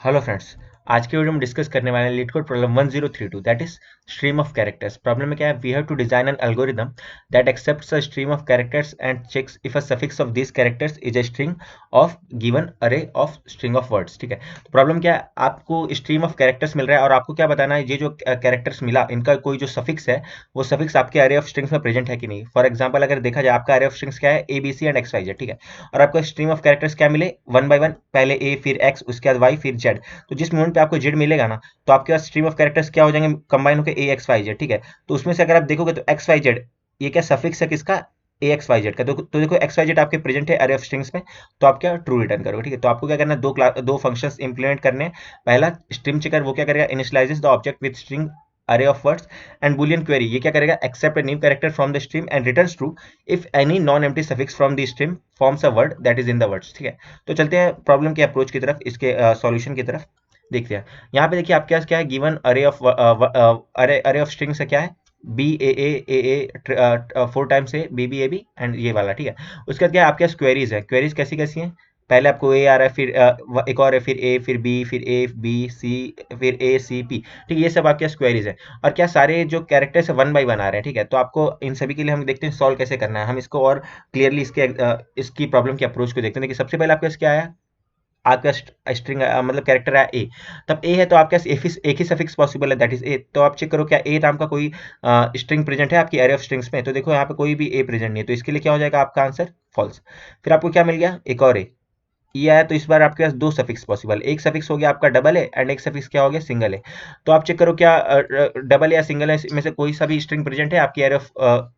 Hello friends. आज के video में डिस्कस करने वाले हैं LeetCode problem 1032 that is stream of characters. Problem में क्या है, we have to design an algorithm that accepts a stream of characters and checks if a suffix of this characters is a string of given array of string of words. ठीक है, तो problem क्या है, आपको stream of characters मिल रहा है और आपको क्या बताना है, ये जो कैरेक्टर्स मिला इनका कोई जो सफिक्स है वो सफिक्स आपके अरे ऑफ स्ट्रिंग्स में प्रेजेंट है कि नहीं। फॉर एग्जाम्पल अगर देखा जाए, आपका अरे ऑफ स्ट्रिंग्स क्या है, A B C and X Y Z. ठीक है, और आपको स्ट्रीम ऑफ कैरेक्टर्स क्या मिले, वन बाय वन, पहले ए फिर एक्स उसके बाद वाई फिर जेड। तो जिस मोमेंट पे आपको जेड मिलेगा ना, तो आपके पास स्ट्रीम ऑफ कैरेक्टर्स क्या हो जाएंगे, कंबाइन होकर ए एक्स वाई जेड। ठीक है, तो उसमें से अगर आप देखोगे तो एक्स वाई जेड ये क्या सफिक्स है किसका, ए एक्स वाई जेड का। तो देखो एक्स वाई जेड आपके प्रेजेंट है अरे ऑफ स्ट्रिंग्स में, तो आप क्या ट्रू रिटर्न करोगे। ठीक है, तो आपको क्या करना है, दो फंक्शंस इंप्लीमेंट करने हैं। पहला स्ट्रीम चेकर वो क्या करेगा, initialises the object with string array of words and boolean query ये क्या करेगा, accept a new character from the stream and returns true if any non empty suffix from the stream forms a word that is in the words। ठीक है, तो चलते हैं problem के approach की तरफ, इसके सॉल्यूशन की तरफ देखते हैं। यहाँ पे देखिए आपके पास क्या है, गिवन अरे ऑफ अरे ऑफ स्ट्रिंग्स है, क्या है, B A 4 times A B B A B and ये वाला। ठीक है, उसके बाद क्या है, आपके पास क्वेरीज है। क्वेरीज कैसी कैसी हैं, पहले आपको ए आ रहा है, फिर एक और है, फिर ए फिर बी फिर ए बी सी फिर ए सी पी। ठीक है, ये सब आपके पास क्वेरीज है और क्या सारे जो कैरेक्टर्स है वन बाय वन आ रहे हैं। ठीक है, तो आपको इन सभी के लिए हम देखते हैं सॉल्व कैसे करना है। हम इसको और क्लियरली इसकी प्रॉब्लम के अप्रोच को देखते हैं। देखिए सबसे पहले आपके पास क्या है, आपका स्ट्रिंग मतलब कैरेक्टर है ए, तब ए है तो आपके पास एक ही सफिक्स पॉसिबल है दैट इज ए। तो आप चेक करो क्या ए नाम का कोई स्ट्रिंग प्रेजेंट है आपकी एरे ऑफ स्ट्रिंग्स में। तो देखो यहाँ पे कोई भी ए प्रेजेंट नहीं है, तो इसके लिए क्या हो जाएगा आपका आंसर फॉल्स। फिर आपको क्या मिल गया, एक और ए, ये आया तो इस बार आपके पास दो सफिक्स पॉसिबल, एक सफिक्स हो गया आपका डबल है एंड एक सफिक्स क्या हो गया, सिंगल है। तो आप चेक करो क्या डबल या सिंगल है में से कोई सा भी स्ट्रिंग प्रेजेंट है आपकी एरे ऑफ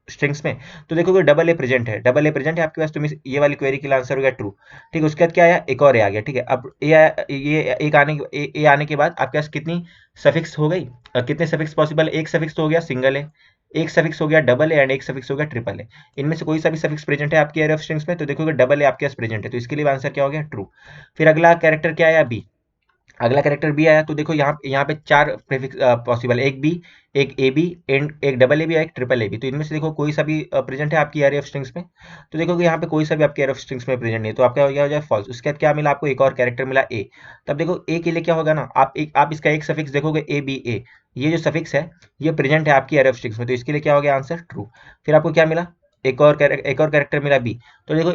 स्ट्रिंग्स में। तो देखोगे डबल ए प्रेजेंट है, डबल ए प्रेजेंट है आपके पास, तो ये वाली क्वेरी के लिए आंसर हो गया ट्रू। ठीक है, उसके बाद क्या आया, एक और ए आ गया। ठीक है, अब ये एक आने के बाद आपके पास कितनी सफिक्स हो गई, कितने सफिक्स पॉसिबल, एक सफिक्स तो हो गया सिंगल है, एक सफिक्स हो गया डबल है एंड एक सफिक्स हो गया ट्रिपल है। इनमें से कोई सा भी सफिक्स प्रेजेंट है आपके एरे ऑफ स्ट्रिंग्स में, तो देखोगे डबल है आपके पास प्रेजेंट है, तो इसके लिए आंसर क्या हो गया, ट्रू। फिर अगला कैरेक्टर क्या आया, बी। अगला कैरेक्टर बी आया, तो देखो यहाँ पे चार प्रीफिक्स पॉसिबल, एक बी, एक ए बी एंड एक डबल ए बी, एक ट्रिपल ए बी। तो इनमें से देखो कोई सा भी प्रेजेंट है आपकी एरे ऑफ स्ट्रिंग्स में। तो देखो कि यहाँ पे कोई सा भी आपके एरे ऑफ स्ट्रिंग्स में प्रेजेंट नहीं है, तो आपका हो जाए फॉल्स। उसके बाद क्या मिला आपको, एक और कैरेक्टर मिला ए। तब देखो ए के लिए क्या होगा ना, आप इसका एक सफिक्स देखोगे ए बी ए, ये जो सफिक्स है ये प्रेजेंट है आपकी एरे ऑफ स्ट्रिंग्स में, तो इसके लिए क्या हो गया आंसर ट्रू। फिर आपको क्या मिला, एक और कैरेक्टर मिला बी। तो देखो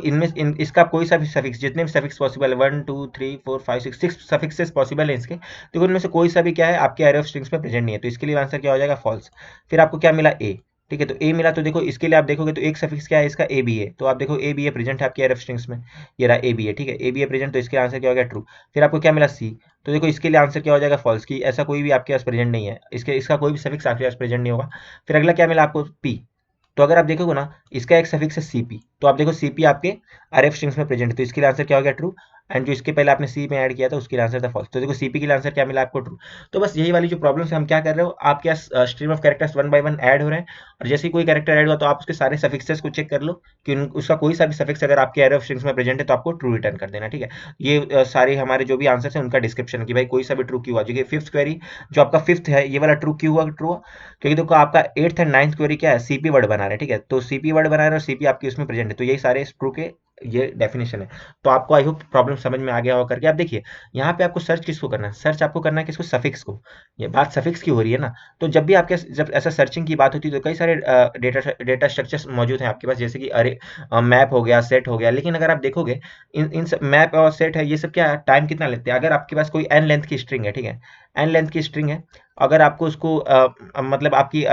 इसका कोई सा भी सफिक्स, जितने भी सफिक्स पॉसिबल है 1 2 3 4 5 6 सफिक्सेस पॉसिबल है इसके, तो उनमें से कोई सा भी क्या है आपके एरे ऑफ स्ट्रिंग्स में प्रेजेंट नहीं है, तो इसके लिए आंसर क्या हो जाएगा फॉल्स। फिर आपको क्या मिला ए। ठीक है, तो ए मिला, तो देखो इसके लिए आप देखोगे तो एक सफिक्स क्या है इसका, ए बी है, तो आप देखो ए बी ए प्रेजेंट है आपके एरे ऑफ स्ट्रिंग्स में, ये रहा ए बी है। ठीक है, ए बी ए प्रेजेंट, तो इसके आंसर क्या हो गया ट्रू। फिर आपको क्या मिला सी, तो देखो इसके लिए आंसर क्या हो जाएगा फॉल्स, की ऐसा कोई भी आपके पास प्रेजेंट नहीं है, इसका कोई भी सफिक्स आपके पास प्रेजेंट नहीं होगा। फिर अगला क्या मिला आपको, पी। तो अगर आप देखोगे ना, इसका एक सफिक्स है सीपी, तो आप देखो सीपी आपके आरएफ स्ट्रिंग्स में प्रेजेंट है, तो इसके लिए आंसर क्या हो गया ट्रू। एंड जो इसके पहले आपने सी में ऐड किया था उसके लिए आंसर था फॉल्स, तो देखो सीपी के लिए आंसर क्या मिला आपको ट्रू। तो बस यही वाली जो प्रॉब्लम है, हम क्या कर रहे हो, आपके stream of characters one by one add हो रहे हैं, और जैसे ही कोई कैरेक्टर ऐड हुआ तो आप उसके सारे सफिक्सेस को चेक कर लो कि उसका कोई सा भी सफिक्स अगर आपके एरे ऑफ स्ट्रिंग्स में प्रेजेंट है तो आपको ट्रू रिटर्न कर देना। ठीक है, ये सारे हमारे जो भी आंसर है उनका डिस्क्रिप्शन कि भाई कोई सा भी ट्रू क्यों हुआ। जो कि फिफ्थ क्वेरी जो आपका फिफ्थ है ये वाला ट्रू क्यों हुआ, ट्रू हुआ क्योंकि देखो आपका एट्थ एंड नाइन्थ क्वेरी क्या है, सीपी वर्ड बना रहे हैं। ठीक है, तो सीपी वर्ड बना रहे हैं और सीपी आपकी उसमें प्रेजेंट है, तो यही सारे ट्रू के ये डेफिनेशन है। तो आपको आई होप प्रॉब्लम समझ में आ गया होगा करके। आप देखिए यहाँ पे आपको सर्च किसको करना है, सर्च आपको करना है किसको, सफिक्स को। ये बात सफिक्स की हो रही है ना, तो जब भी आपके जब ऐसा सर्चिंग की बात होती है तो कई सारे डेटा स्ट्रक्चर्स मौजूद हैं आपके पास, जैसे कि अरे मैप हो गया, सेट हो गया। लेकिन अगर आप देखोगे इन सब मैप और सेट है, ये सब क्या टाइम कितना लेते हैं। अगर आपके पास कोई एन लेंथ की स्ट्रिंग है, ठीक है, एन लेंथ की स्ट्रिंग है, अगर आपको उसको मतलब आपकी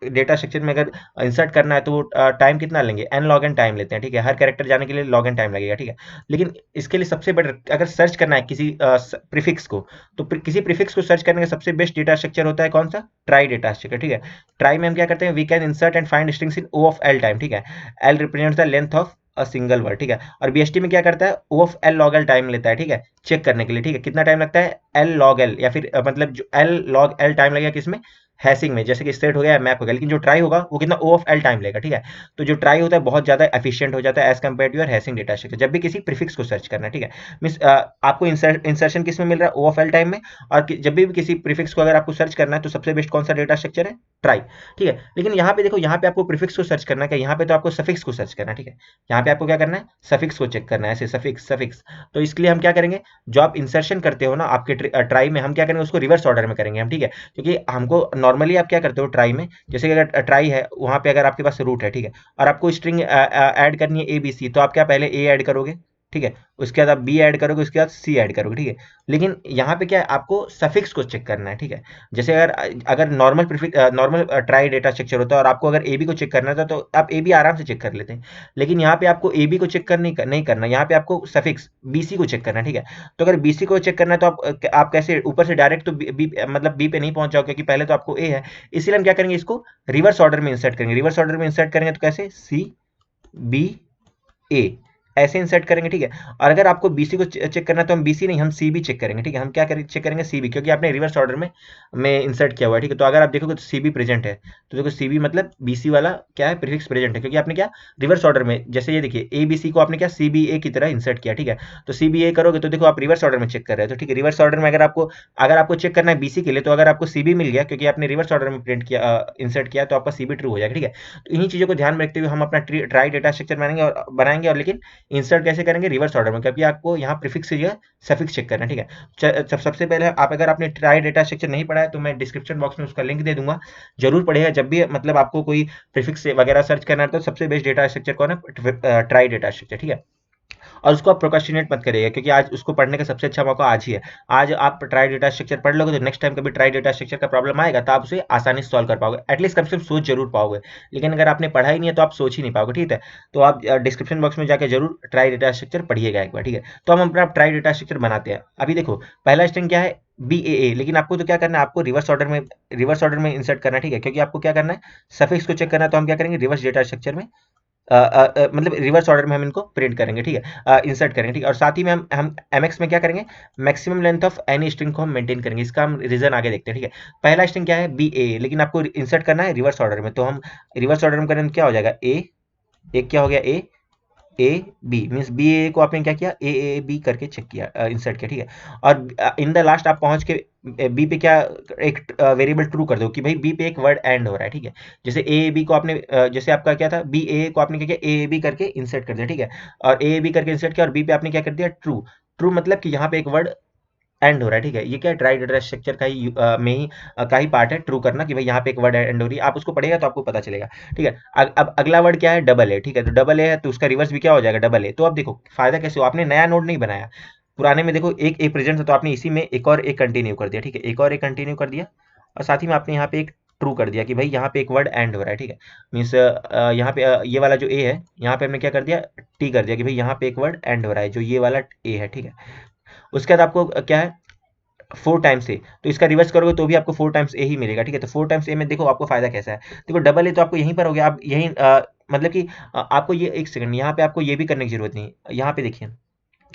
डेटा स्ट्रक्चर में अगर इंसर्ट करना है तो टाइम कितना लेंगे, एन लॉग एन टाइम लेते हैं। ठीक है, हर कैरेक्टर जाने के लिए लॉग एन टाइम लगेगा। ठीक है, लेकिन इसके लिए सबसे बेटर अगर सर्च करना है किसी प्रीफिक्स को, तो किसी प्रीफिक्स को सर्च करने का सबसे बेस्ट डेटा स्ट्रक्चर होता है कौन सा, ट्राई डेटा स्ट्रक्चर। ठीक है, ट्राई में हम क्या करते हैं, we can insert and find strings in O of L time. ठीक है, L represents the length of a single word. ठीक है, और बीएसटी में क्या करता है, O of L log L time लेता है। ठीक है, चेक करने के लिए। ठीक है, कितना टाइम लगता है, एल लॉग एल, या फिर मतलब जो एल लॉग एल टाइम लगेगा किसमें, हैशिंग में, जैसे कि स्ट्रेट हो गया, मैप हो गया, लेकिन जो ट्राई होगा वो कितना O ऑफ L टाइम लेगा, ठीक है। तो जो ट्राई होता है बहुत ज्यादा एफिशिएंट हो जाता है as compare to your hashing data structure, जब भी किसी प्रीफिक्स को सर्च करना है, ठीक है। मींस आपको इंसर्शन किस में मिल रहा है, O ऑफ L टाइम में, और जब भी किसी प्रीफिक्स को अगर आपको सर्च करना है तो सबसे बेस्ट कौन सा डेटा स्ट्रक्चर है, ट्राई, ठीक है। लेकिन यहाँ पे देखो, यहाँ पे आपको प्रीफिक्स को सर्च करना है, यहाँ पे तो आपको सफिक्स को सर्च करना है, ठीक है। यहाँ पे आपको क्या करना है, सफिक्स को चेक करना है, ऐसे सफिक्स सफिक्स। तो इसके लिए हम क्या करेंगे, जो आप इंसर्शन करते हो ना आपके ट्राई में, हम क्या करेंगे उसको रिवर्स ऑर्डर में करेंगे हम, ठीक है। क्योंकि हमको नॉर्मली आप क्या करते हो ट्राई में, जैसे कि अगर ट्राई है वहां पे अगर आपके पास रूट है, ठीक है, और आपको स्ट्रिंग ऐड करनी है ABC, तो आप क्या पहले ए ऐड करोगे, ठीक है, उसके बाद आप बी ऐड करोगे, उसके बाद सी ऐड करोगे, ठीक है। लेकिन यहाँ पे क्या है, आपको सफिक्स को चेक करना है, ठीक है। जैसे अगर अगर नॉर्मल ट्राई डेटा स्ट्रक्चर होता है और आपको अगर AB को चेक करना था तो आप AB आराम से चेक कर लेते हैं, लेकिन यहाँ पे आपको AB को चेक नहीं करना, यहाँ पे आपको सफिक्स BC को चेक करना है, ठीक है। तो अगर BC को चेक करना है तो आप कैसे ऊपर से डायरेक्ट तो मतलब B पे नहीं पहुंच जाओ, क्योंकि पहले तो आपको A है, इसलिए हम क्या करेंगे, इसको रिवर्स ऑर्डर में इंसर्ट करेंगे। रिवर्स ऑर्डर में इंसर्ट करेंगे तो कैसे, CBA ऐसे इंसर्ट करेंगे, ठीक है। और अगर आपको BC को चेक करना है तो हम BC नहीं, हम CB चेक करेंगे, ठीक है। हम क्या चेक करेंगे, CB, क्योंकि आपने रिवर्स ऑर्डर में इंसर्ट किया हुआ है, ठीक है। तो अगर आप देखोगे तो CB प्रेजेंट है, तो देखो CB मतलब BC वाला क्या है, प्रीफिक्स प्रेजेंट है, क्योंकि आपने क्या रिवर्स ऑर्डर में, जैसे ये देखिए ABC को आपने क्या CBA की तरह इंसर्ट किया, ठीक है। तो CBA करोगे तो देखो आप रिवर्स ऑर्डर में चेक कर रहे हो, तो ठीक है। रिवर्स ऑर्डर में अगर आपको चेक करना है BC के लिए, तो अगर आपको CB मिल गया क्योंकि आपने रिवर्स ऑर्डर में प्रिंट किया, इंसर्ट किया, तो आपका CB ट्रू हो जाएगा, ठीक है। तो इन्हीं चीजों को ध्यान में रखते हुए हम अपना ट्राई डेटा स्ट्रक्चर बनाएंगे और लेकिन इंसर्ट कैसे करेंगे, रिवर्स ऑर्डर में, क्योंकि आपको यहाँ प्रीफिक्स से जो है सफिक्स चेक करना है, ठीक है। सबसे पहले आप, अगर आपने ट्राई डेटा स्ट्रक्चर नहीं पढ़ा है तो मैं डिस्क्रिप्शन बॉक्स में उसका लिंक दे दूंगा, जरूर पढ़िएगा। जब भी मतलब आपको कोई प्रीफिक्स वगैरह सर्च करना है तो सबसे बेस्ट डेटा स्ट्रक्चर कौन है, ट्राई डेटा स्ट्रक्चर, ठीक है। और उसको आप प्रोक्रास्टिनेट मत करिएगा, क्योंकि आज उसको पढ़ने का सबसे अच्छा मौका आज ही है। आज आप ट्राई डेटा स्ट्रक्चर पढ़ लोगे तो नेक्स्ट टाइम कभी ट्राई डेटा स्ट्रक्चर का प्रॉब्लम आएगा तो आप उसे आसानी से सॉल्व कर पाओगे, एटलीस्ट कम से कम सोच जरूर पाओगे। लेकिन अगर आपने पढ़ा ही नहीं है तो आप सोच ही नहीं पाओगे, ठीक है। तो आप डिस्क्रिप्शन बॉक्स में जाकर जरूर ट्राई डेटा स्ट्रक्चर पढ़िएगा एक बार, ठीक है। तो हम अपना ट्राई डेटा स्ट्रक्चर बनाते हैं। अभी देखो पहला स्ट्रिंग क्या है, BAA, लेकिन आपको तो क्या करना है, आपको रिवर्स ऑर्डर में इंसर्ट करना है, ठीक है। क्योंकि आपको क्या करना है, सफिक्स को चेक करना है, तो हम क्या करेंगे, रिवर्स डेटा स्ट्रक्चर में मतलब रिवर्स ऑर्डर में हम इनको प्रिंट करेंगे, ठीक है, इंसर्ट करेंगे, ठीक है। और साथ ही में हम MX में क्या करेंगे, maximum length of any string को हम मेंटेन करेंगे। इसका हम रीजन आगे देखते हैं, ठीक है। पहला स्ट्रिंग क्या है, BA, लेकिन आपको इंसर्ट करना है रिवर्स ऑर्डर में, तो हम रिवर्स ऑर्डर में करेंगे तो क्या हो जाएगा, एक क्या हो गया, A B, मीन्स BA को आपने क्या किया, AAB करके चेक किया, इंसर्ट किया, ठीक है। और इन द लास्ट आप पहुंच के B पे क्या एक वेरिएबल ट्रू कर दो कि भाई B पे एक वर्ड एंड हो रहा है, ठीक है। जैसे AAB को आपने जैसे आपका क्या था, BAA को आपने क्या किया, AAB करके इंसर्ट कर दिया, ठीक है। और AAB करके इंसर्ट किया और B पे आपने क्या कर दिया, ट्रू। ट्रू मतलब कि यहाँ पे एक वर्ड एंड हो रहा है, ठीक है। ये क्या है, ट्राई डेटा स्ट्रक्चर का ही का ही पार्ट है, ट्रू करना कि भाई यहाँ पे एक वर्ड एंड हो रही है। आप उसको पढ़ेगा तो आपको पता चलेगा, ठीक है। अब अगला वर्ड क्या है, डबल है, ठीक है। तो डबल है तो उसका रिवर्स भी क्या हो जाएगा, डबल है। तो अब देखो फायदा कैसे हो, आपने नया नोड नहीं बनाया, पुराने में देखो एक एक प्रेजेंट था तो आपने इसी में एक और एक कंटिन्यू कर दिया, ठीक है। एक और एक कंटिन्यू कर दिया और साथ ही में आपने यहाँ पे एक ट्रू कर दिया कि भाई यहाँ पे एक वर्ड एंड हो रहा है, ठीक है। मीन्स यहाँ पे ये वाला जो ए है, यहाँ पे हमने क्या कर दिया, टी कर दिया कि भाई यहाँ पे एक वर्ड एंड हो रहा है, जो ये वाला ए है, ठीक है। उसके बाद आपको क्या है, 4 टाइम्स ए, तो इसका रिवर्स करोगे तो भी आपको 4 टाइम्स ए ही मिलेगा, ठीक है। तो 4 टाइम्स ए में देखो आपको फायदा कैसा है, देखो डबल ए तो आपको यहीं पर हो गया, आप यहीं मतलब कि आपको ये एक सेकंड, यहाँ पे आपको ये भी करने की जरूरत नहीं, यहाँ पे देखिए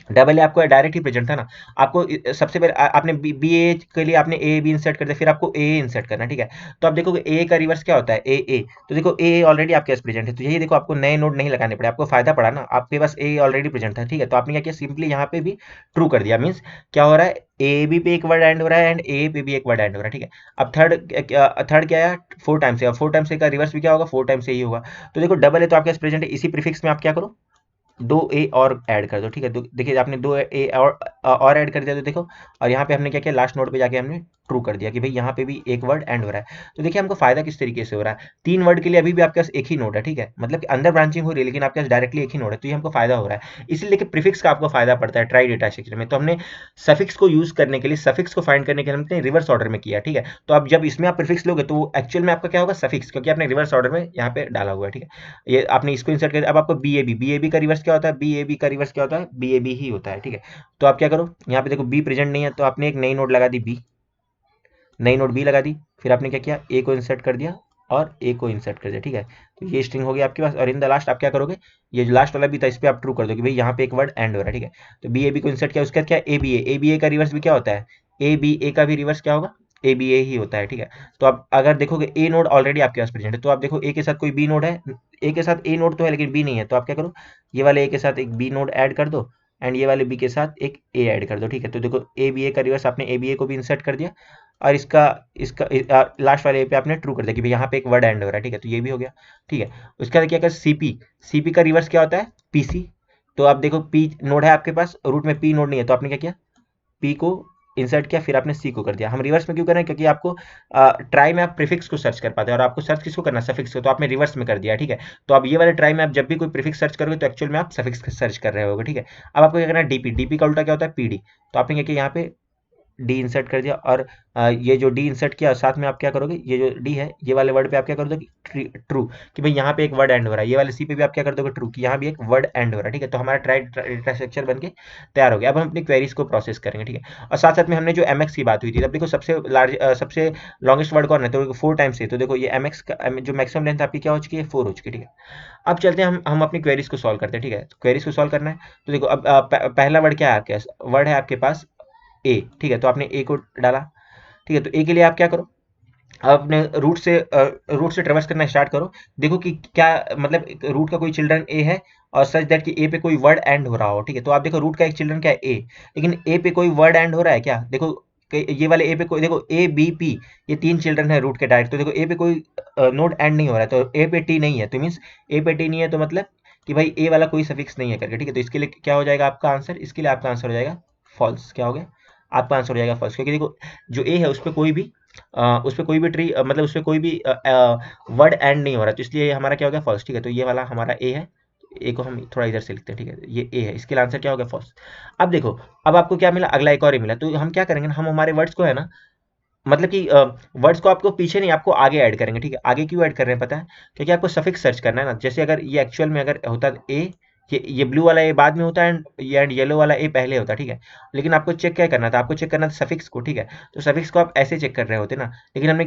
डबल ए आपको डायरेक्ट ही प्रेजेंट था ना। आपको सबसे पहले आपने बी ए के लिए आपने ए बी इंसर्ट कर दिया, फिर आपको ए इंसर्ट करना, ठीक है। तो आप देखोगे ए का रिवर्स क्या होता है, ए। तो देखो ए ऑलरेडी आपके पास प्रेजेंट है, तो यही देखो आपको नए नोड नहीं लगाने पड़े, आपको फायदा पड़ा ना, आपके पास ए ऑलरेडी प्रेजेंट था, ठीक है। तो आपने क्या किया, सिंपली यहाँ पे भी ट्रू कर दिया। मीन्स क्या हो रहा है, ए बी पे एक वर्ड एंड हो रहा है एंड ए पे भी एक वर्ड एंड हो रहा है, ठीक है। अब थर्ड क्या है, 4 टाइम्स है, और 4 टाइम्स का रिवर्स भी क्या होगा, 4 टाइम्स ही होगा। तो देखो डबल है तो आपके पास प्रेजेंट है, इसी प्रीफिक्स में आप क्या करो, 2 ए और ऐड कर दो, ठीक है। देखिए आपने 2 ए और ऐड कर दिया, तो देखो, और यहाँ पे हमने क्या किया, लास्ट नोड पे जाके हमने ट्रू कर दिया कि भाई यहाँ पे भी एक वर्ड एंड हो रहा है। तो देखिए हमको फायदा किस तरीके से हो रहा है, 3 वर्ड के लिए अभी भी आपके पास एक ही नोड है, ठीक है। मतलब कि अंदर ब्रांचिंग हो रही है लेकिन आपके पास डायरेक्टली एक ही नोड है, तो ये हमको फायदा हो रहा है। इसीलिए कि प्रीफिक्स का आपको फायदा पड़ता है ट्राई डेटा स्ट्रक्चर में। तो हमने सफिक्स को यूज करने के लिए, सफिक्स को फाइंड करने के लिए हमने रिवर्स ऑर्डर में किया, ठीक है। तो अब जब इसमें आप प्रीफिक्स लोगे तो एक्चुअल में आपका क्या होगा, सफिक्स, क्योंकि आपने रिवर्स ऑर्डर में यहाँ पे डाला हुआ है, ठीक है। ये आपने इसको इंसर्ट कर, अब आपको बी ए बी का रिवर्स क्या होता है, बी ए बी का रिवर्स क्या होता है, बी ही होता है, ठीक है। तो आप क्या करो, यहाँ पे देखो बी प्रेजेंट नहीं है तो आपने एक नई नोड लगा दी बी, नई नोड बी लगा दी, फिर आपने क्या किया, ए को इंसर्ट कर दिया और ए को इंसर्ट कर दिया, ठीक है। तो ये स्ट्रिंग हो गया आपके पास, और इन द लास्ट आप क्या करोगे, ये जो लास्ट वाला भी था इस पर आप ट्रू कर दो कि भाई यहाँ पे एक वर्ड एंड हो रहा है, ठीक है। तो बी ए बी को इंसर्ट किया, उसके बाद क्या, ए बी ए का रिवर्स भी क्या होता है, ए बी ए का भी रिवर्स क्या होगा, ए बी ए ही होता है, ठीक है। तो आप अगर देखोगे ए नोड ऑलरेडी आपके पास प्रेजेंट है, तो आप देखो ए के साथ कोई बी नोड है, ए के साथ ए नोड तो है लेकिन बी नहीं है, तो आप क्या करो, ये वाले ए के साथ एक बी नोड ऐड कर दो एंड ये वाले बी के साथ एक ए ऐड कर दो, ठीक है। तो देखो ए बी ए का रिवर्स आपने ए बी ए को भी इंसर्ट कर दिया और इसका इसका लास्ट वाले ए पे आपने ट्रू कर दिया कि भाई यहाँ पे एक वर्ड एंड हो रहा है, ठीक है। तो ये भी हो गया, ठीक है। उसके बाद क्या कर सीपी, सीपी का रिवर्स क्या होता है, पीसी। तो आप देखो पी नोड है आपके पास, रूट में पी नोड नहीं है, तो आपने क्या किया, पी को इंसर्ट किया, फिर आपने सी को कर दिया। हम रिवर्स में क्यों कर रहे हैं, क्योंकि आपको ट्राई में आप प्रीफिक्स को सर्च कर पाते हैं और आपको सर्च किसको करना है, सफिक्स को, तो आपने रिवर्स में कर दिया, ठीक है। तो अब ये वाले ट्राई में आप जब भी कोई प्रीफिक्स सर्च करोगे तो एक्चुअल में आप सफिक्स सर्च कर रहे होगे, ठीक है। अब आपको क्या करना है, डीपी, डीपी का उल्टा क्या होता है, पीडी। तो आपने क्या किया, यहाँ पे डी इंसर्ट कर दिया और ये जो डी इंसर्ट किया साथ में आप क्या करोगे, ये जो डी है ये वाले वर्ड पे आप क्या कर दोगे, ट्रू, कि भाई यहाँ पे एक वर्ड एंड हो रहा है। ये वाले सी पे भी आप क्या कर दोगे, ट्रू, कि यहाँ भी एक वर्ड एंड हो रहा है, ठीक है। तो हमारा ट्राई डेटा स्ट्रक्चर बन के तैयार हो गया। अब हम अपनी क्वेरीज को प्रोसेस करेंगे, ठीक है। और साथ साथ में हमने जो एमएक्स की बात हुई थी, अब देखो सबसे लार्ज सबसे लॉन्गेस्ट वर्ड कौन है, तो 4 टाइम्स है। तो देखो ये एमएक्स का जो मैक्सिमम लेंथ आपकी क्या हो चुकी है, 4 हो चुकी है, ठीक है। अब चलते हैं हम अपनी क्वेरीज को सॉल्व करते हैं, ठीक है। तो क्वेरीज को सॉल्व करना है, तो देखो अब पहला वर्ड क्या है आपके पास, वर्ड है आपके पास ए, ठीक है। तो आपने ए को डाला, ठीक है। तो ए के लिए आप क्या करो, आप अपने रूट से ट्रेवर्स करना स्टार्ट करो। देखो कि क्या मतलब रूट का कोई चिल्ड्रन ए है और सच दैट कि ए पे कोई वर्ड एंड हो रहा हो, ठीक है। तो आप देखो रूट का एक चिल्ड्रन क्या है, ए, लेकिन ए पे कोई वर्ड एंड हो रहा है क्या, देखो ये वाले ए पे कोई, देखो ए बी पी, ये 3 चिल्ड्रन है रूट के डायरेक्ट। तो देखो ए पे कोई नोड एंड नहीं हो रहा है, तो ए पे टी नहीं है, तो मीन्स ए पे टी नहीं है, तो मतलब कि भाई ए वाला कोई सफिक्स नहीं है करके, ठीक है। तो इसके लिए क्या हो जाएगा आपका आंसर, इसके लिए आपका आंसर हो जाएगा फॉल्स। क्या हो गया, आपका आंसर हो जाएगा फॉल्स, क्योंकि देखो जो ए है उस पर कोई भी ट्री मतलब उस पर कोई भी वर्ड एंड नहीं हो रहा, तो इसलिए हमारा क्या हो गया फॉल्स, ठीक है। तो ये वाला हमारा ए है, ए को हम थोड़ा इधर से लिखते हैं, ठीक है। ये ए है, इसके लिए आंसर क्या हो गया, फॉल्स। अब देखो अब आपको क्या मिला, अगला एक और ए मिला। तो हम क्या करेंगे, हम हमारे वर्ड्स को है ना, मतलब कि वर्ड्स को आपको पीछे नहीं आपको आगे ऐड करेंगे, ठीक है। आगे क्यों ऐड कर रहे हैं पता है, क्योंकि आपको सफिक्स सर्च करना है ना। जैसे अगर ये एक्चुअल में अगर होता ए, ये ब्लू वाला ए बाद में होता है एंड येलो वाला ए पहले होता है, ठीक है। लेकिन आपको चेक क्या करना था, आपको चेक करना था सफिक्स को, ठीक है। तो सफिक्स को आप ऐसे चेक कर रहे होते ना, लेकिन हमने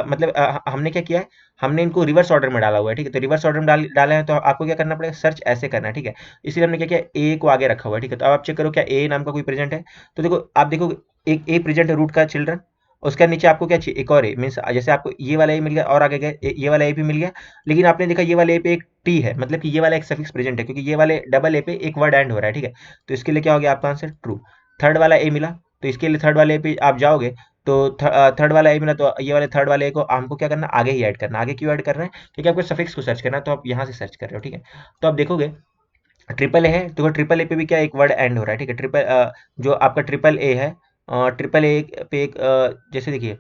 मतलब हमने क्या किया है, हमने इनको रिवर्स ऑर्डर में डाला हुआ है, ठीक है। तो रिवर्स ऑर्डर में डाला है, तो आपको क्या करना पड़ेगा, सर्च ऐसे करना है, ठीक है। इसलिए हमने क्या किया, ए को आगे रखा हुआ है, ठीक है। तो अब आप चेक करो क्या ए नाम का कोई प्रेजेंट है, तो देखो आप देखो एक ए प्रेजेंट है रूट का चिल्ड्रन, उसका नीचे आपको क्या चाहिए, एक और ए, मीन्स जैसे आपको ये वाला ए मिल गया और आगे गए ये वाला ए भी मिल गया, लेकिन आपने देखा ये वाले ए पे एक टी है, मतलब कि ये वाला एक सफिक्स प्रेजेंट है, क्योंकि ये वाले डबल ए पे एक वर्ड एंड हो रहा है, ठीक है। तो इसके लिए क्या हो गया आपका आंसर, ट्रू। थर्ड वाला ए मिला, तो इसके लिए थर्ड वाले ए पे आप जाओगे, तो थर्ड वाला ए मिला, तो ये वाले थर्ड वाले ए को हमको क्या करना, आगे ही ऐड करना। आगे क्यों ऐड कर रहे हैं, क्योंकि आपको सफिक्स को सर्च करना है, तो आप यहाँ से सर्च कर रहे हो, ठीक है। तो आप देखोगे ट्रिपल ए है, तो ट्रिपल ए पे भी क्या एक वर्ड एंड हो रहा है, ठीक है। जो आपका ट्रिपल ए है, ट्रिपल ए पे एक जैसे देखिए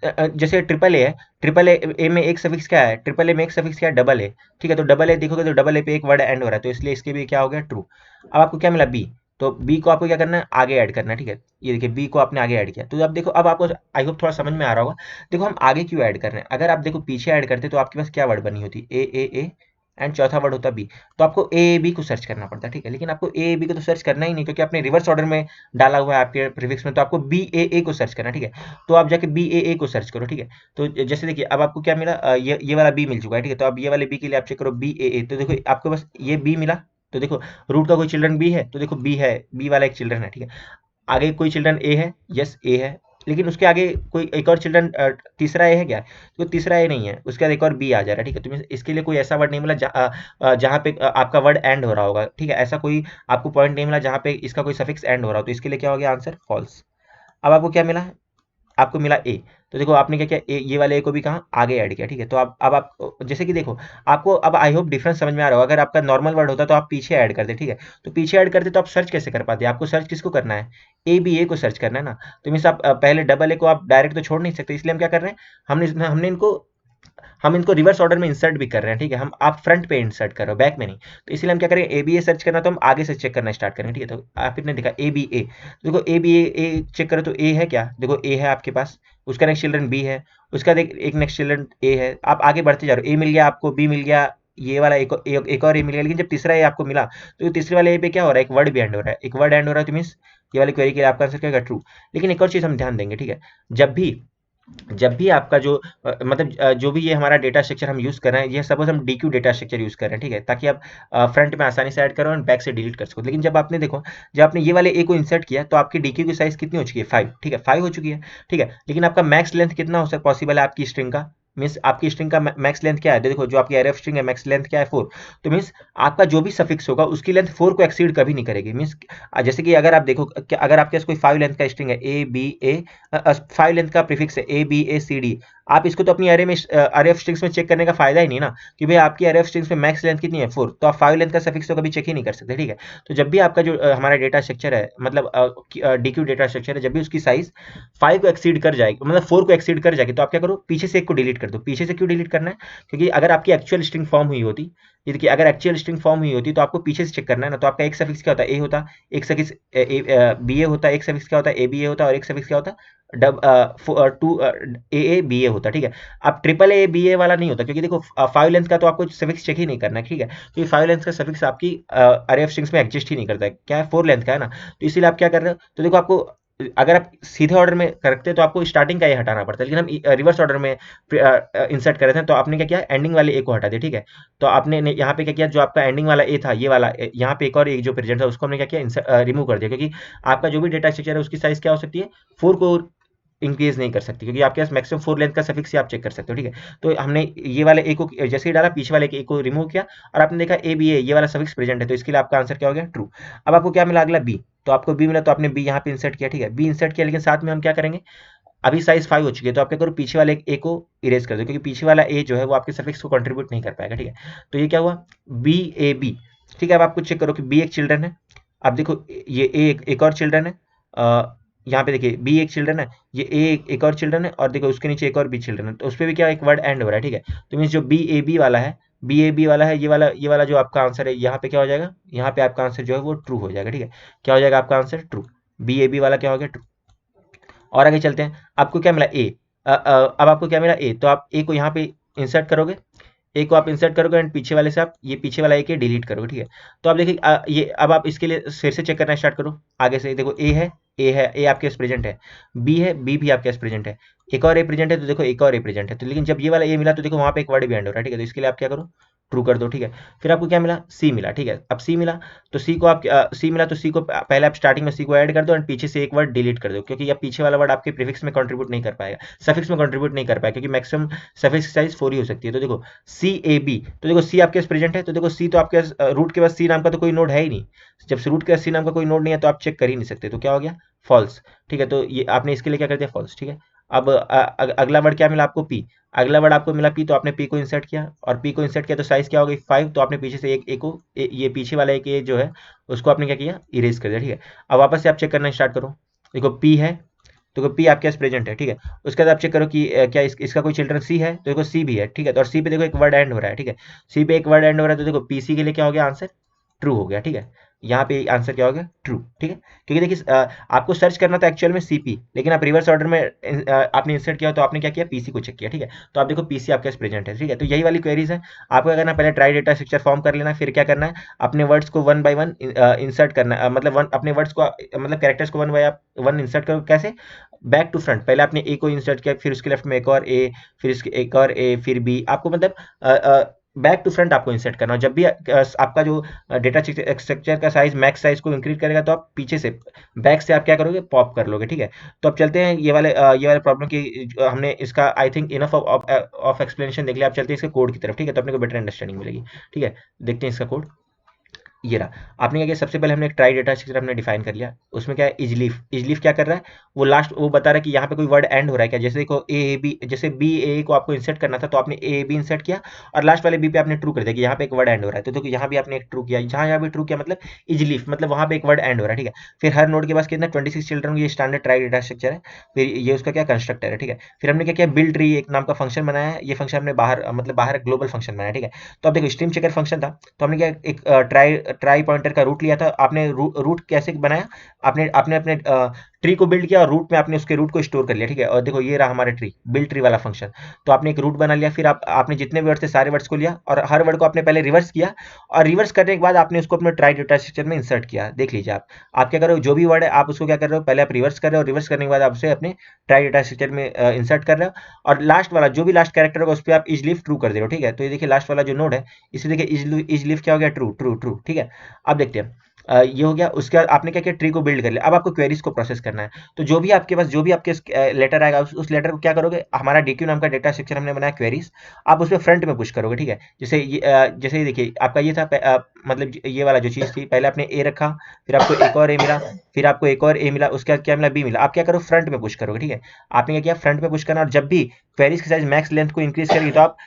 जैसे ट्रिपल ए है, ट्रिपल ए में एक सफिक्स क्या है, ट्रिपल ए में एक सफिक्स क्या है, डबल ए, ठीक है। तो डबल ए देखोगे तो डबल ए पे एक वर्ड एंड हो रहा है, तो इसलिए इसके भी क्या हो गया, ट्रू। अब आपको क्या मिला, बी। तो बी को आपको क्या करना है, आगे ऐड करना है, ठीक है। ये देखिए बी को आपने आगे ऐड किया, तो अब देखो अब आपको आई होप थोड़ा समझ में आ रहा होगा। देखो हम आगे क्यों ऐड कर रहे हैं, अगर आप देखो पीछे ऐड करते तो आपके पास क्या वर्ड बनी होती, ए एंड चौथा वर्ड होता बी, तो आपको ए बी को सर्च करना पड़ता है, ठीक है। लेकिन आपको ए बी को तो सर्च करना ही नहीं, क्योंकि आपने रिवर्स ऑर्डर में डाला हुआ है आपके प्रीफिक्स में, तो आपको बी ए को सर्च करना है, ठीक है। तो आप जाके बी ए को सर्च करो, ठीक है। तो जैसे देखिए अब आपको क्या मिला, ये वाला बी मिल चुका है, ठीक है। तो अब ये वाले बी के लिए आप चेक करो बी ए, तो देखो आपके पास ये बी मिला, तो देखो रूट का कोई चिल्ड्रन बी है, तो देखो बी है, बी वाला एक चिल्ड्रन है, ठीक है। आगे कोई चिल्ड्रन ए है, यस ए है, लेकिन उसके आगे कोई एक और चिल्ड्रन तीसरा ए है क्या, तो तीसरा ए नहीं है, उसके बाद एक और बी आ जा रहा है, ठीक है। तो इसके लिए कोई ऐसा वर्ड नहीं मिला जहाँ पे आपका वर्ड एंड हो रहा होगा, ठीक है। ऐसा कोई आपको पॉइंट नहीं मिला जहाँ पे इसका कोई सफिक्स एंड हो रहा हो, तो इसके लिए क्या हो गया आंसर, फॉल्स। अब आपको क्या मिला, आपको मिला ए, तो देखो आपने क्या किया, ये वाले ए को भी कहाँ आगे ऐड किया, ठीक है। तो अब आप जैसे कि देखो आपको अब आई होप डिफरेंस समझ में आ रहा होगा। अगर आपका नॉर्मल वर्ड होता तो आप पीछे ऐड करते, ठीक है। तो पीछे ऐड करते तो आप सर्च कैसे कर पाते, आपको सर्च किसको करना है, ए बी ए को सर्च करना है ना। तो मीन्स आप पहले डबल ए को आप डायरेक्ट तो छोड़ नहीं सकते, इसलिए हम क्या कर रहे हैं, हम इनको रिवर्स ऑर्डर में इंसर्ट भी कर रहे हैं, ठीक है। हम आप फ्रंट पे इंसर्ट कर रहे हो, बैक में नहीं। तो इसलिए हम क्या करेंगे, ए बी ए सर्च करना तो हम आगे से चेक करना स्टार्ट करेंगे, ठीक है। तो आपने देखा ए बी ए, देखो ए बी ए चेक करो तो ए है क्या, देखो ए है आपके पास, उसका नेक्स्ट चिल्ड्रन बी है, उसका देख एक नेक्स्ट चिल्ड्रन ए है। आप आगे बढ़ते जा रहे हो, ए मिल गया आपको, बी मिल गया, ये वाला एक और ए मिल गया, लेकिन जब तीसरा ए आपको मिला तो तीसरे वाले ए पे क्या हो रहा है, एक वर्ड भी एंड हो रहा है, एक वर्ड एंड हो रहा है, तो मीन्स ये वाली क्वेरी के लिए आपका आंसर क्या होगा, ट्रू। लेकिन एक और चीज हम ध्यान देंगे, ठीक है। जब भी जब भी आपका जो मतलब जो भी ये हमारा डेटा स्ट्रक्चर हम यूज़ कर रहे हैं, ये सपोज हम DQ डेटा स्ट्रक्चर यूज़ कर रहे हैं, ठीक है, ताकि आप फ्रंट में आसानी से ऐड करो और बैक से डिलीट कर सको। लेकिन जब आपने देखो, जब आपने ये वाले ए को इंसर्ट किया तो आपकी DQ की साइज कितनी हो चुकी है, 5, ठीक है, 5 हो चुकी है, ठीक है। लेकिन आपका मैक्स लेंथ कितना हो सकता पॉसिबल है आपकी स्ट्रिंग का, मीन्स आपकी स्ट्रिंग का मैक्स लेंथ क्या है, देखो जो आपकी array of स्ट्रिंग है मैक्स लेंथ क्या है 4, तो मीन्स आपका जो भी सफिक्स होगा उसकी लेंथ 4 को एक्सीड कभी नहीं करेगी। मीन्स जैसे कि अगर आप देखो अगर आपके पास कोई 5 लेंथ का स्ट्रिंग है ए बी ए, 5 लेंथ का प्रीफिक्स है A B A C D, आप इसको तो अपनी अरे ऑफ स्ट्रिंग्स में चेक करने का फायदा ही नहीं ना, कि भाई आपकी अरे ऑफ स्ट्रिंग्स में मैक्स लेंथ कितनी है 4, तो आप 5 लेंथ का सफिक्स तो कभी चेक ही नहीं कर सकते, ठीक है। तो जब भी आपका जो हमारा डेटा स्ट्रक्चर है, मतलब DQ डेटा स्ट्रक्चर है, जब भी उसकी साइज 5 को एक्सीड कर जाएगी, मतलब 4 को एक्सीड कर जाएगी, तो आप क्या करो, पीछे से एक को डिलीट कर दो। पीछे से क्यों डिलीट करना है, क्योंकि अगर आपकी एक्चुअल स्ट्रिंग फॉर्म हुई होती, ये देखिए अगर एक्चुअल स्ट्रिंग फॉर्म हुई होती तो आपको पीछे से चेक करना है ना, तो आपका एक सफिक्स क्या होता है, ए होता, एक सफिक्स बी ए होता, एक सफिक्स क्या होता है, ए बी ए होता, और एक सफिक्स क्या होता है, डब टू ए बी ए होता, ठीक है। अब ट्रिपल ए बी ए वाला नहीं होता, क्योंकि देखो 5 लेंथ का तो आपको सफिक्स चेक ही नहीं करना है, ठीक है, क्योंकि 5 लेंथ का सफिक्स आपकी अरे ऑफ स्ट्रिंग्स में एग्जिस्ट ही नहीं करता है, क्या है 4 लेंथ का है ना, तो इसीलिए आप क्या कर रहे हो, तो देखो आपको अगर आप सीधे ऑर्डर में करते हैं तो आपको स्टार्टिंग का ये हटाना पड़ता है, लेकिन हम रिवर्स ऑर्डर में इंसर्ट कर रहे थे, तो आपने क्या किया, एंडिंग वाले ए को हटा दिया, ठीक है। तो आपने यहाँ पे क्या किया, जो आपका एंडिंग वाला ए था, ये वाला यहाँ पे एक और एक जो प्रेजेंट था उसको हमने क्या किया, रिमूव कर दिया, क्योंकि आपका जो भी डेटा स्ट्रक्चर है उसकी साइज क्या हो सकती है, 4 को इंक्रीज नहीं कर सकती, क्योंकि आपके पास मैक्सिमम 4 लेंथ का सफिक्स ही आप चेक कर सकते हो, ठीक है। तो हमने ये वाले ए को जैसे ही डाला, पीछे वाले ए को रिमूव किया, और आपने देखा ए बी ए ये वाला सफिक्स प्रेजेंट है, तो इसके लिए आपका आंसर क्या हो गया, ट्रू। अब आपको क्या मिला अगला, बी, तो आपको बी मिला, तो आपने बी यहाँ पे इंसर्ट किया, ठीक है, बी इंसर्ट किया, लेकिन साथ में हम क्या करेंगे, अभी साइज 5 हो चुकी है, तो आप क्या करो, पीछे वाले ए को इरेज कर दो, क्योंकि पीछे वाला ए जो है वो आपके सफिक्स को कंट्रीब्यूट नहीं कर पाएगा, ठीक है। तो ये क्या हुआ, बी ए बी, ठीक है। अब आपको चेक करो कि बी एक चिल्ड्रन है, अब देखो ये ए एक और चिल्ड्रन है, यहाँ पे देखिए बी एक चिल्ड्रन है, ये ए एक और चिल्ड्रन है, और देखो उसके नीचे एक और बी चिल्ड्रन है, तो उस पर भी क्या एक वर्ड एंड हो रहा है, ठीक है। तो मीन्स जो बी ए बी वाला है, बी ए बी वाला है, ये वाला जो आपका आंसर है, यहाँ पे क्या हो जाएगा, यहाँ पे आपका आंसर जो है वो ट्रू हो जाएगा, ठीक है। क्या हो जाएगा आपका answer, true, B A B वाला क्या हो गया, ट्रू। और आगे चलते हैं, आपको क्या मिला, ए, अब आपको क्या मिला, ए, तो आप ए को यहाँ पे इंसर्ट करोगे, ए को आप इंसर्ट करोगे, एंड पीछे वाले से आप ये पीछे वाला ए के डिलीट करोगे, ठीक है। तो आप देखिए ये अब आप इसके लिए फिर से चेक करना स्टार्ट करो, आगे से देखो ए है, ए आपके पास प्रेजेंट है, बी है, बी भी आपके पास प्रेजेंट है, एक और ए प्रेजेंट है, तो देखो एक और ए प्रेजेंट है, तो लेकिन जब ये वाला ए मिला तो देखो वहां पे एक वर्ड भी एंड हो रहा है, ठीक है, तो इसके लिए आप क्या करो, ट्रू कर दो, ठीक है। फिर आपको क्या मिला, सी मिला, ठीक है। अब सी मिला, तो सी को आप सी मिला तो सी को पहले आप स्टार्टिंग में सी को ऐड कर दो, एंड पीछे से एक वर्ड डिलीट कर दो, क्योंकि अब पीछे वाला वर्ड आपके प्रीफिक्स में कंट्रीब्यूट नहीं कर पाएगा, सफिक्स में कंट्रीब्यूट नहीं कर पाएगा, क्योंकि मैक्सिमम सफिक्स साइज 4 ही हो सकती है। तो देखो सी ए बी, तो देखो सी आपके पास प्रेजेंट है, तो देखो सी तो आपके रूट के पास सी नाम का तो कोई नोड है ही नहीं, जब से रूट के पास सी नाम का कोई नोड नहीं है तो आप चेक कर ही नहीं सकते, तो क्या हो गया, फॉल्स, ठीक है। तो ये आपने इसके लिए क्या कर दिया, फॉल्स, ठीक है। अब अगला वर्ड क्या मिला आपको, पी, अगला वर्ड आपको मिला पी, तो आपने पी को इंसर्ट किया, और पी को इंसर्ट किया तो साइज क्या हो गई, 5, तो आपने पीछे से एक ए को ये पीछे वाला एक ए जो है उसको आपने क्या किया, इरेज कर दिया, ठीक है। अब वापस से आप चेक करना स्टार्ट करो, देखो पी है, तो देखो पी आपके पास प्रेजेंट है, ठीक है। उसके बाद आप चेक करो कि क्या इसका कोई चिल्ड्रन सी है, तो देखो सी भी है, ठीक है। तो और सी पे देखो एक वर्ड एंड हो रहा है, ठीक है, सी पे एक वर्ड एंड हो रहा है, तो देखो पीसी के लिए क्या हो गया आंसर, ट्रू हो गया, ठीक है। यहाँ पे आंसर क्या हो गया, ट्रू, ठीक है। क्योंकि देखिए आपको सर्च करना था एक्चुअल में सीपी, लेकिन आप रिवर्स ऑर्डर में आपने इंसर्ट किया, तो आपने क्या किया, पीसी को चेक किया, ठीक है। तो आप देखो पीसी आपके पास प्रेजेंट है, ठीक है। तो यही वाली क्वेरीज है, आपको क्या करना है, पहले ट्राई डेटा स्ट्रक्चर फॉर्म कर लेना, फिर क्या करना है, अपने वर्ड्स को वन बाय वन इंसर्ट करना है, मतलब अपने वर्ड्स को मतलब कैरेक्टर्स को वन बाय वन इंसर्ट करो, कैसे, बैक टू फ्रंट, पहले आपने ए को इंसर्ट किया, फिर उसके लेफ्ट में एक और ए, फिर इसके एक और ए, फिर बी, आपको मतलब बैक टू फ्रंट आपको इंसर्ट करना, जब भी आपका जो डेटा स्ट्रक्चर का साइज मैक्स साइज को इंक्रीज करेगा, तो आप पीछे से बैक से आप क्या करोगे, पॉप कर लोगे, ठीक है। तो अब चलते हैं ये वाले प्रॉब्लम की, हमने इसका I think enough of explanation देख लिया, आप चलते हैं इसके कोड की तरफ, ठीक है, तो अपने को बेटर अंडरस्टैंडिंग मिलेगी, ठीक है। देखते हैं इसका कोड, ये रहा। आपने क्या किया, सबसे पहले हमने एक ट्राई डेटा स्ट्रक्चर हमने डिफाइन कर लिया, उसमें क्या है, इजलीफ, इजलीफ क्या कर रहा है, वो लास्ट वो बता रहा है कि यहाँ पे कोई वर्ड एंड हो रहा है क्या, जैसे देखो ए बी, जैसे बी ए को आपको इंसर्ट करना था, तो आपने ए बी इंसर्ट किया, और लास्ट वाले बी पे आपने ट्रू कर दिया कि यहाँ पे एक वर्ड एंड हो रहा है, तो देखो यहाँ भी आपने एक ट्रू किया, जहाँ भी ट्रू किया, मतलब इजलीफ, मतलब वहाँ पे एक वर्ड एंड हो रहा है, ठीक है। फिर हर नोड के पास कितना 26 चिल्ड्रन, ये स्टैंडर्ड ट्राई डेटा स्ट्रक्चर है, फिर ये उसका क्या कंस्ट्रक्टर है, ठीक है। फिर हमने क्या किया, बिल्ड ट्री एक नाम का फंक्शन बनाया है, ये फंक्शन हमने बाहर मतलब बाहर ग्लोबल फंक्शन बनाया, ठीक है। तो अब देखो स्ट्रीम चेकर फंक्शन था, तो हमने क्या एक ट्राई पॉइंटर का रूट लिया था, आपने रूट कैसे बनाया, आपने आपने अपने ट्री को बिल्ड किया और रूट में आपने उसके रूट को स्टोर कर लिया, ठीक है। और देखो ये रहा हमारा ट्री, बिल्ड ट्री वाला फंक्शन। तो आपने एक रूट बना लिया, फिर आपने जितने वर्ड थे सारे वर्ड्स को लिया और हर वर्ड को आपने पहले रिवर्स किया, और रिवर्स करने के बाद आपने उसको अपने ट्राई डेटा स्ट्रक्चर में इंसर्ट किया। देख लीजिए आप क्या कर रहे हो, जो भी वर्ड है आप उसको क्या कर रहे हो, पहले आप रिवर्स कर रहे हो, रिवर्स करने के बाद आप उसे अपने ट्राई डेटा स्ट्रक्चर में इंसर्ट कर रहे हो, और लास्ट वाला जो भी लास्ट कैरेक्टर होगा उस पर आप इज लिफ ट्रू कर दे रहे हो, ठीक है। तो ये देखिए लास्ट वाला जो नोड है, इसे देखिए इज लिफ क्या हो गया, ट्रू ट्रू ट्रू, ठीक है। अब देखते हैं ये हो गया। उसके बाद आपने क्या किया, ट्री को बिल्ड कर लिया। अब आपको क्वेरीज को प्रोसेस करना है। तो जो भी आपके पास जो भी आपके लेटर आएगा उस लेटर को क्या करोगे, हमारा डीक्यू नाम का डेटा स्ट्रक्चर हमने बनाया क्वेरीज, आप उसमें फ्रंट में पुश करोगे, ठीक है। जैसे देखिए आपका ये था मतलब ये वाला जो चीज थी, पहले आपने ए रखा, फिर आपको एक और ए मिला, फिर आपको एक और ए मिला, उसके बाद क्या मिला, बी मिला। आप क्या करो, फ्रंट में पुश करोगे, ठीक है। आपने क्या किया, फ्रंट में पुश करना, और जब भी क्वेरीज की साइज मैक्स लेंथ को इंक्रीज करेगी तो आप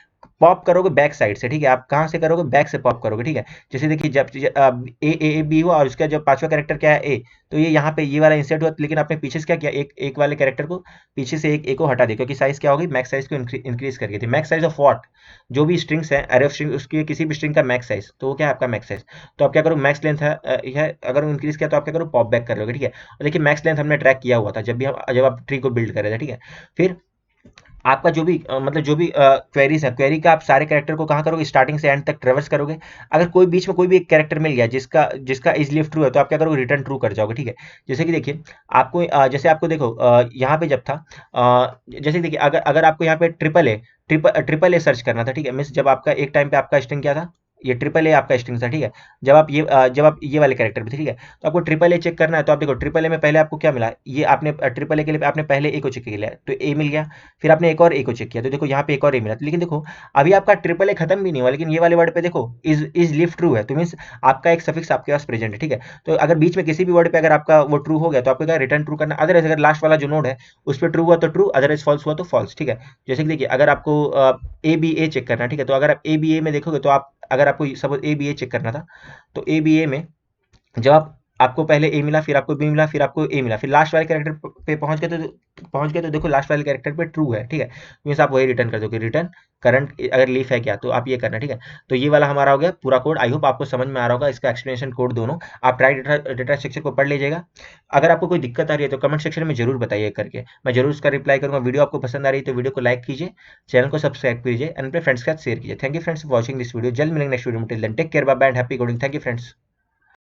पॉप करोगे बैक साइड से, ठीक है। आप कहाँ से करोगे, बैक से पॉप करोगे, ठीक है। जैसे देखिए जब ए बी हुआ और उसका जब पांचवा कैरेक्टर क्या है ए, तो ये यहाँ पे ये वाला इंसर्ट हुआ, लेकिन आपने पीछे से क्या किया, एक एक वाले कैरेक्टर को पीछे से एक को हटा दिया, क्योंकि साइज क्या होगी, मैक्स साइज को इंक्रीज करके थी। मैक्स साइज ऑफ व्हाट, जो भी स्ट्रिंग्स है, अरे ऑफ स्ट्रिंग, उसकी किसी भी स्ट्रिंग का मैक्स साइज, तो वो क्या है आपका मैक्स साइज। तो आप क्या करो, मैक्स लेंथ है अगर इंक्रीज किया तो आप क्या करो, पॉप बैक कर लोगे, ठीक है। और देखिए मैक्स लेंथ हमने ट्रैक किया हुआ था जब आप ट्री को बिल्ड कर रहे थे, ठीक है। फिर आपका जो भी मतलब जो भी क्वेरीज है, क्वेरी का आप सारे कैरेक्टर को कहाँ करोगे, स्टार्टिंग से एंड तक ट्रेवर्स करोगे। अगर कोई बीच में कोई भी एक कैरेक्टर मिल गया जिसका जिसका इज लिफ ट्रू है, तो आप क्या करोगे, रिटर्न ट्रू कर जाओगे, ठीक है। जैसे कि देखिए आपको जैसे आपको देखो यहाँ पे जब था जैसे देखिए अगर आपको यहाँ पे ट्रिपल ए सर्च करना था, ठीक है। मीन्स जब आपका एक टाइम पे आपका स्ट्रिंग क्या था, ये ट्रिपल ए आपका स्ट्रिंग था, ठीक है। जब आप ये वाले कैरेक्टर पे थे, ठीक है। तो आपको ट्रिपल ए चेक करना है, तो आप देखो ट्रिपल ए में पहले आपको क्या मिला, ये आपने ट्रिपल ए के लिए आपने पहले ए को चेक किया, तो ए मिल गया। फिर आपने एक और ए को चेक किया, तो देखो यहाँ पे एक और ए मिला। लेकिन देखो अभी आपका ट्रिपल ए खत्म भी नहीं हुआ, लेकिन ये वाले वर्ड पे देखो इज लिफ ट्रू है, तो मीन्स आपका एक सफिक्स आपके पास प्रेजेंट है, ठीक है। तो अगर बीच में किसी भी वर्ड पे अगर आपका वो ट्रू हो गया तो आपको क्या रिटर्न ट्रू करना। अदरवाइज अगर लास्ट वाला जो नोड है उस पर ट्रू हुआ तो ट्रू, अदरवाइज फॉल्स हुआ तो फॉल्स, ठीक है। जैसे कि देखिए अगर आपको ए बी ए चेक करना है, ठीक है। तो अगर आप ए बी ए में देखोगे तो आप अगर आपको suppose A B A check करना था, तो ए बी ए में जब आपको पहले ए मिला, फिर आपको बी मिला, फिर आपको ए मिला, फिर लास्ट वाले कैरेक्टर पे पहुंच गए तो देखो लास्ट वाले कैरेक्टर पे ट्रू है, ठीक है। मीन्स आप वही रिटर्न कर दोगे, रिटर्न करंट अगर लीफ है क्या, तो आप ये करना, ठीक है। तो ये वाला हमारा हो गया पूरा कोड। आई होप आपको समझ में आ रहा होगा, इसका एक्सप्लेनेशन कोड दोनों आप ट्राई डेटा स्ट्रक्चर को पढ़ लीजिएगा। अगर आपको कोई दिक्कत आ रही है तो कमेंट सेक्शन में जरूर बताइए करके, मैं जरूर उसका रिप्लाई करूंगा। वीडियो आपको पसंद आ रही है तो वीडियो को लाइक कीजिए, चैनल को सब्सक्राइब कीजिए, एंड अपने फ्रेंड्स के साथ शेयर कीजिए। Thank you friends for watching this video. जल्द मिलेंगे नेक्स्ट वीडियो में, till then take care, bye bye and happy coding. Thank you friends.